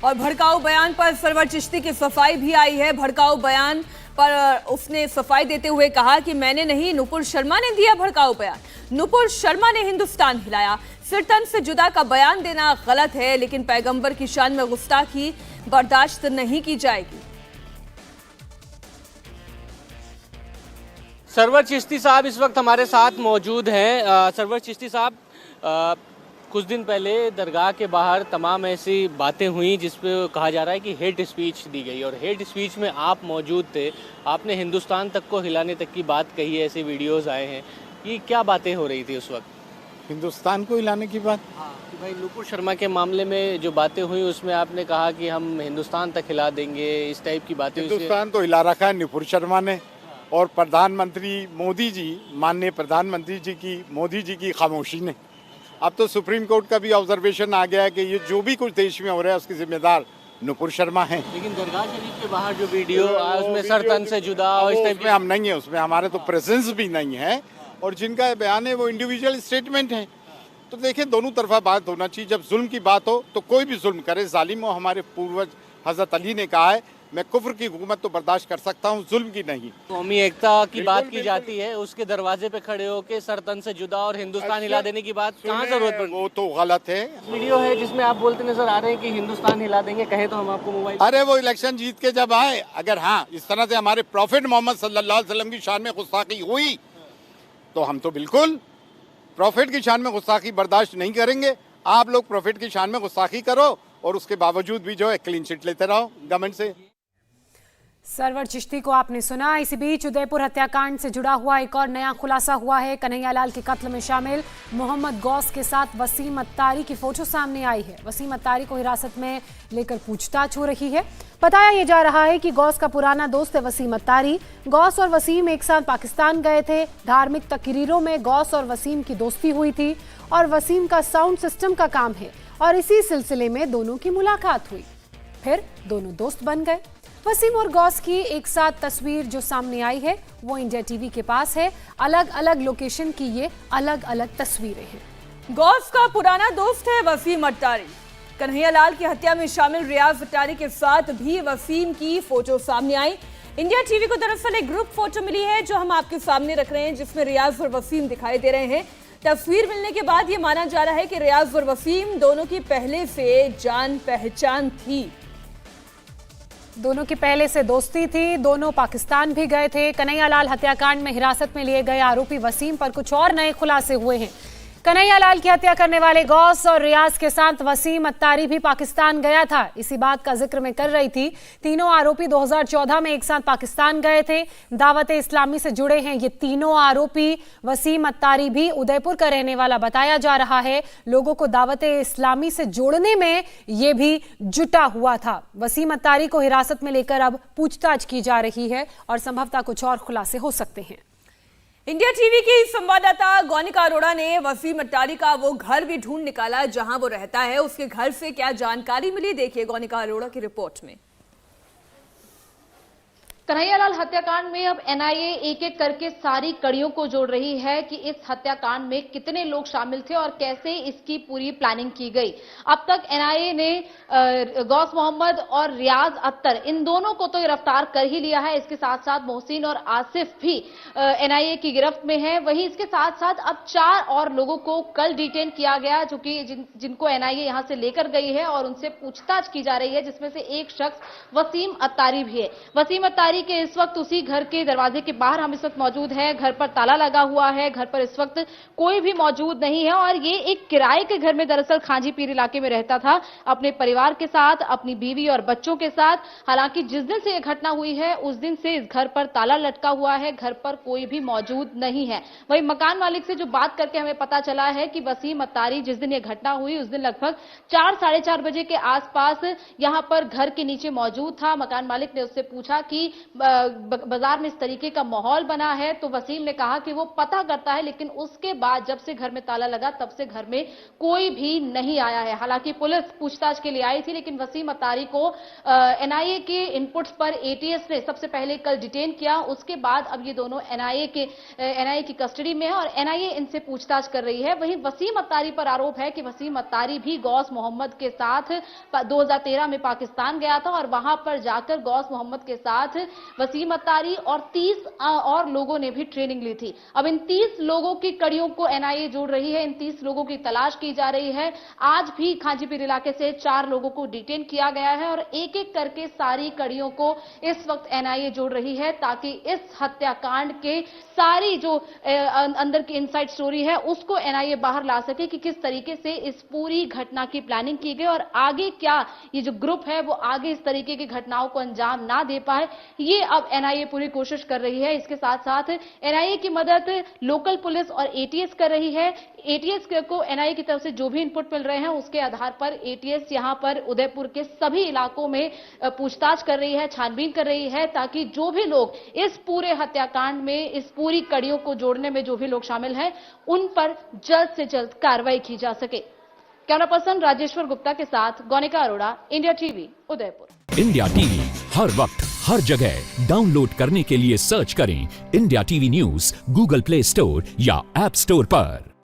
और भड़काऊ बयान पर सरवर चिश्ती की सफाई भी आई है। भड़काऊ बयान पर उसने सफाई देते हुए कहा कि मैंने नहीं, नुपुर शर्मा ने दिया भड़काऊ बयान। नुपुर शर्मा ने हिंदुस्तान हिलाया। सिर तन से जुदा का बयान देना गलत है, लेकिन पैगंबर की शान में गुस्ताखी बर्दाश्त नहीं की जाएगी। सरवर चिश्ती साहब इस वक्त हमारे साथ मौजूद हैं। सरवर चिश्ती साहब, कुछ दिन पहले दरगाह के बाहर तमाम ऐसी बातें हुई जिस पे कहा जा रहा है कि हेट स्पीच दी गई, और हेट स्पीच में आप मौजूद थे। आपने हिंदुस्तान तक को हिलाने तक की बात कही है, ऐसे वीडियोस आए हैं। ये क्या बातें हो रही थी उस वक्त? हिंदुस्तान को हिलाने की बात? हाँ, कि भाई नुपुर शर्मा के मामले में जो बातें हुई उसमें आपने कहा कि हम हिंदुस्तान तक हिला देंगे, इस टाइप की बातें। हिंदुस्तान तो हिला रखा है नुपुर शर्मा ने, और प्रधानमंत्री मोदी जी, माननीय प्रधानमंत्री जी की, मोदी जी की खामोशी ने। अब तो सुप्रीम कोर्ट का भी ऑब्जर्वेशन आ गया है कि ये जो भी कुछ देश में हो रहा है उसकी जिम्मेदार नुपुर शर्मा है। लेकिन दरगाह शरीफ के बाहर जो वीडियो उसमें सर तन से जुदा और इस टाइप में हम नहीं है, उसमें हमारे तो प्रेजेंस भी नहीं है, और जिनका बयान है वो इंडिविजुअल स्टेटमेंट है। तो देखिए, दोनों तरफा बात होना चाहिए। जब जुल्म की बात हो तो कोई भी जुल्म करे, जालिम हो। हमारे पूर्वज हजरत अली ने कहा है, मैं कुफ्र की हुकूमत तो बर्दाश्त कर सकता हूँ, जुल्म की नहीं। कौमी एकता की बात की जाती है, उसके दरवाजे पे खड़े होकर सर तन से जुदा और हिंदुस्तान हिला देने की बात कहाँ जरूरत पड़ी? वो तो गलत है। वीडियो है जिसमें आप बोलते नजर आ रहे हैं कि हिंदुस्तान हिला देंगे, कहे तो हम आपको मोबाइल। अरे वो इलेक्शन जीत के जब आए, अगर हाँ इस तरह से हमारे प्रॉफिट मोहम्मद सल्लल्लाहु अलैहि वसल्लम की शान में गुस्ताखी हुई तो हम तो बिल्कुल प्रॉफिट की शान में गुस्ताखी बर्दाश्त नहीं करेंगे। आप लोग प्रॉफिट की शान में गुस्ताखी करो और उसके बावजूद भी जो है क्लीन चिट लेते रहो गवर्नमेंट से। सरवर चिश्ती को आपने सुना। इसी बीच उदयपुर हत्याकांड से जुड़ा हुआ एक और नया खुलासा हुआ है। कन्हैयालाल के कत्ल में शामिल मोहम्मद गौस के साथ वसीम अत्तारी की फोटो सामने आई है। वसीम अत्तारी को हिरासत में लेकर पूछताछ हो रही है। बताया यह जा रहा है कि गौस का पुराना दोस्त है वसीम अत्तारी। गौस और वसीम एक साथ पाकिस्तान गए थे। धार्मिक तकरीरों में गौस और वसीम की दोस्ती हुई थी, और वसीम का साउंड सिस्टम का काम है, और इसी सिलसिले में दोनों की मुलाकात हुई, फिर दोनों दोस्त बन गए। वसीम और गौस की एक साथ तस्वीर जो सामने आई है वो इंडिया टीवी के पास है। अलग अलग लोकेशन की ये अलग अलग तस्वीरें हैं। गौस का पुराना दोस्त है वसीम अत्तारी। कन्हैयालाल की हत्या में शामिल रियाज अत्तारी के साथ भी वसीम की फोटो सामने आई। इंडिया टीवी को दरअसल एक ग्रुप फोटो मिली है जो हम आपके सामने रख रहे हैं, जिसमें रियाज और वसीम दिखाई दे रहे हैं। तस्वीर मिलने के बाद ये माना जा रहा है कि रियाज और वसीम दोनों की पहले से जान पहचान थी। दोनों की पहले से दोस्ती थी, दोनों पाकिस्तान भी गए थे। कन्हैयालाल हत्याकांड में हिरासत में लिए गए आरोपी वसीम पर कुछ और नए खुलासे हुए हैं। कन्हैयालाल की हत्या करने वाले गौस और रियाज के साथ वसीम अत्तारी भी पाकिस्तान गया था। इसी बात का जिक्र मैं कर रही थी। तीनों आरोपी 2014 में एक साथ पाकिस्तान गए थे। दावत इस्लामी से जुड़े हैं ये तीनों आरोपी। वसीम अत्तारी भी उदयपुर का रहने वाला बताया जा रहा है। लोगों को दावत इस्लामी से जोड़ने में ये भी जुटा हुआ था। वसीम अत्तारी को हिरासत में लेकर अब पूछताछ की जा रही है, और संभवतः कुछ और खुलासे हो सकते हैं। इंडिया टीवी की संवाददाता गौनिका अरोड़ा ने वसीम अत्तारी का वो घर भी ढूंढ निकाला जहां वो रहता है। उसके घर से क्या जानकारी मिली, देखिए गौनिका अरोड़ा की रिपोर्ट में। कन्हैयालाल हत्याकांड में अब एनआईए एक एक करके सारी कड़ियों को जोड़ रही है कि इस हत्याकांड में कितने लोग शामिल थे और कैसे इसकी पूरी प्लानिंग की गई। अब तक एनआईए ने गौस मोहम्मद और रियाज अत्तर इन दोनों को तो गिरफ्तार कर ही लिया है। इसके साथ साथ मोहसिन और आसिफ भी एनआईए की गिरफ्त में है। वहीं इसके साथ साथ अब 4 और लोगों को कल डिटेन किया गया, जो कि जिनको एनआईए यहां से लेकर गई है और उनसे पूछताछ की जा रही है, जिसमें से एक शख्स वसीम अत्तारी भी है। वसीम अत्तारी के इस वक्त उसी घर के दरवाजे के बाहर हम इस वक्त मौजूद हैं। घर पर ताला लगा हुआ है, घर पर इस वक्त कोई भी मौजूद नहीं है, और ये एक किराए के घर में दरअसल खांजी पीर इलाके में रहता था अपने परिवार के साथ, अपनी बीवी और बच्चों के साथ। हालांकि जिस दिन से यह घटना हुई है उस दिन से इस घर पर ताला लटका हुआ है, घर पर कोई भी मौजूद नहीं है। वहीं मकान मालिक से जो बात करके हमें पता चला है कि वसीम अत्तारी जिस दिन यह घटना हुई उस दिन लगभग 4 साढ़े 4 बजे के आसपास यहां पर घर के नीचे मौजूद था। मकान मालिक ने उससे पूछा कि बाजार में इस तरीके का माहौल बना है, तो वसीम ने कहा कि वो पता करता है, लेकिन उसके बाद जब से घर में ताला लगा तब से घर में कोई भी नहीं आया है। हालांकि पुलिस पूछताछ के लिए आई थी, लेकिन वसीम अत्तारी को एनआईए के इनपुट्स पर एटीएस ने सबसे पहले कल डिटेन किया। उसके बाद अब ये दोनों एनआईए की कस्टडी में है और एनआईए इनसे पूछताछ कर रही है। वहीं वसीम अत्तारी पर आरोप है कि वसीम अत्तारी भी गौस मोहम्मद के साथ 2013 में पाकिस्तान गया था और वहां पर जाकर गौस मोहम्मद के साथ वसीम अत्तारी और 30 और लोगों ने भी ट्रेनिंग ली थी। अब इन 30 लोगों की कड़ियों को एनआईए जोड़ रही है, इन 30 लोगों की तलाश की जा रही है। आज भी खांचीपीर इलाके से 4 लोगों को डिटेन किया गया है और एक एक करके सारी कड़ियों को इस वक्त एनआईए जोड़ रही है, ताकि इस हत्याकांड के सारी जो अंदर की इनसाइड स्टोरी है उसको एनआईए बाहर ला सके कि किस तरीके से इस पूरी घटना की प्लानिंग की गई और आगे क्या ये जो ग्रुप है वो आगे इस तरीके की घटनाओं को अंजाम ना दे पाए, ये अब एनआईए पूरी कोशिश कर रही है। इसके साथ साथ एनआईए की मदद लोकल पुलिस और एटीएस कर रही है। एटीएस को एनआईए की तरफ से जो भी इनपुट मिल रहे हैं उसके आधार पर एटीएस यहां पर उदयपुर के सभी इलाकों में पूछताछ कर रही है, छानबीन कर रही है, ताकि जो भी लोग इस पूरे हत्याकांड में, इस पूरी कड़ियों को जोड़ने में जो भी लोग शामिल हैं, उन पर जल्द से जल्द कार्रवाई की जा सके। कैमरा पर्सन राजेश्वर गुप्ता के साथ Gaunika Arora, India TV, Udaipur. India TV हर वक्त हर जगह डाउनलोड करने के लिए सर्च करें India TV news Google play store या ऐप स्टोर पर।